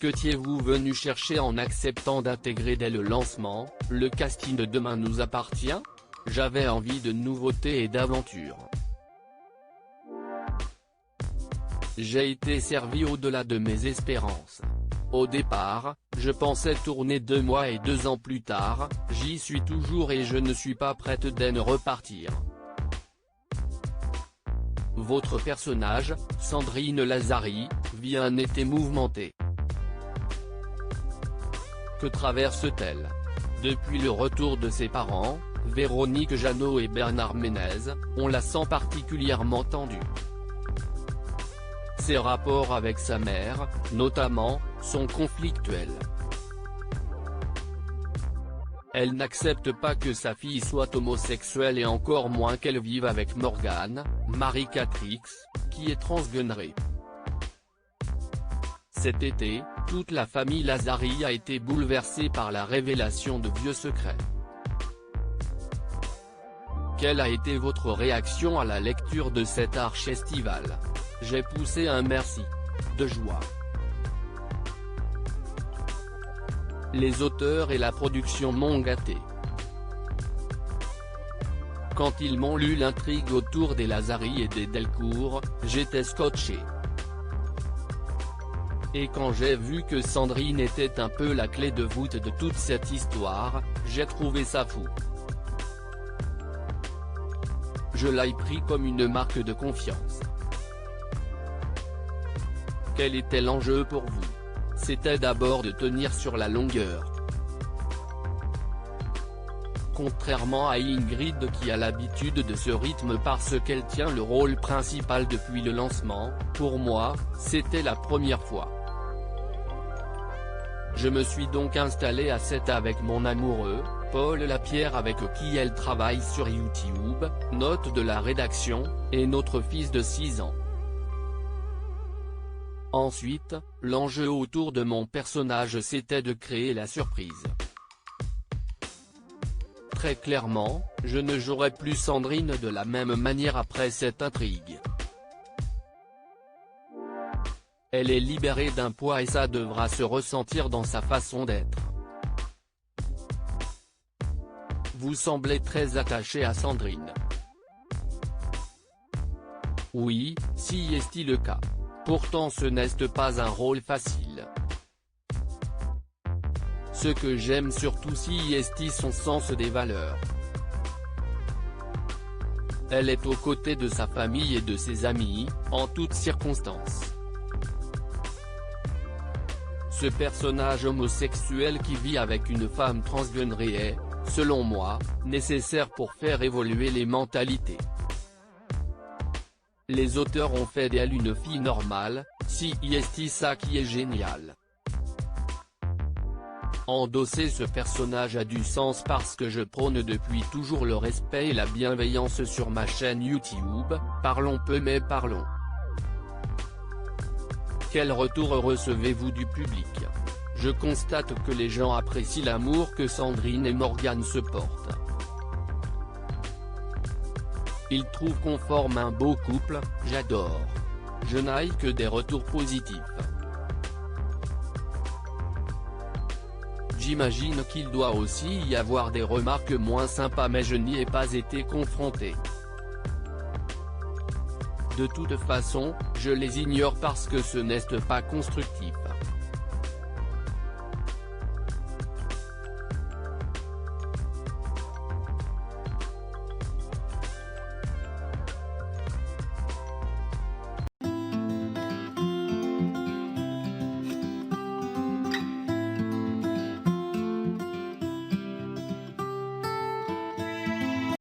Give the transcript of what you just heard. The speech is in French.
qu'étiez-vous venu chercher en acceptant d'intégrer dès le lancement, le casting de Demain nous appartient? J'avais envie de nouveautés et d'aventure. J'ai été servi au-delà de mes espérances. Au départ, je pensais tourner 2 mois et 2 ans plus tard, j'y suis toujours et je ne suis pas prête d'en repartir. Votre personnage, Sandrine Lazari, vit un été mouvementé. Que traverse-t-elle? Depuis le retour de ses parents, Véronique Jeannot et Bernard Ménez, on la sent particulièrement tendue. Ses rapports avec sa mère, notamment, sont conflictuels. Elle n'accepte pas que sa fille soit homosexuelle et encore moins qu'elle vive avec Morgane, Marie-Catrix, qui est transgenrée. Cet été, toute la famille Lazari a été bouleversée par la révélation de vieux secrets. Quelle a été votre réaction à la lecture de cet arche estival? J'ai poussé un merci. De joie. Les auteurs et la production m'ont gâté. Quand ils m'ont lu l'intrigue autour des Lazari et des Delcourt, j'étais scotché. Et quand j'ai vu que Sandrine était un peu la clé de voûte de toute cette histoire, j'ai trouvé ça fou. Je l'ai pris comme une marque de confiance. Quel était l'enjeu pour vous? C'était d'abord de tenir sur la longueur. Contrairement à Ingrid qui a l'habitude de ce rythme parce qu'elle tient le rôle principal depuis le lancement, pour moi, c'était la première fois. Je me suis donc installé à 7 avec mon amoureux, Paul Lapierre avec qui elle travaille sur YouTube, note de la rédaction, et notre fils de 6 ans. Ensuite, l'enjeu autour de mon personnage c'était de créer la surprise. Très clairement, je ne jouerai plus Sandrine de la même manière après cette intrigue. Elle est libérée d'un poids et ça devra se ressentir dans sa façon d'être. Vous semblez très attaché à Sandrine. Oui, si est-il le cas. Pourtant ce n'est pas un rôle facile. Ce que j'aime surtout si est son sens des valeurs. Elle est aux côtés de sa famille et de ses amis, en toutes circonstances. Ce personnage homosexuel qui vit avec une femme transgenrée est, selon moi, nécessaire pour faire évoluer les mentalités. Les auteurs ont fait d'elle une fille normale, si est ça qui est génial. Endosser ce personnage a du sens parce que je prône depuis toujours le respect et la bienveillance sur ma chaîne YouTube, Parlons peu mais parlons. Quel retour recevez-vous du public? Je constate que les gens apprécient l'amour que Sandrine et Morgane se portent. Ils trouvent qu'on forme un beau couple, j'adore. Je n'ai que des retours positifs. J'imagine qu'il doit aussi y avoir des remarques moins sympas mais je n'y ai pas été confronté. De toute façon, je les ignore parce que ce n'est pas constructif.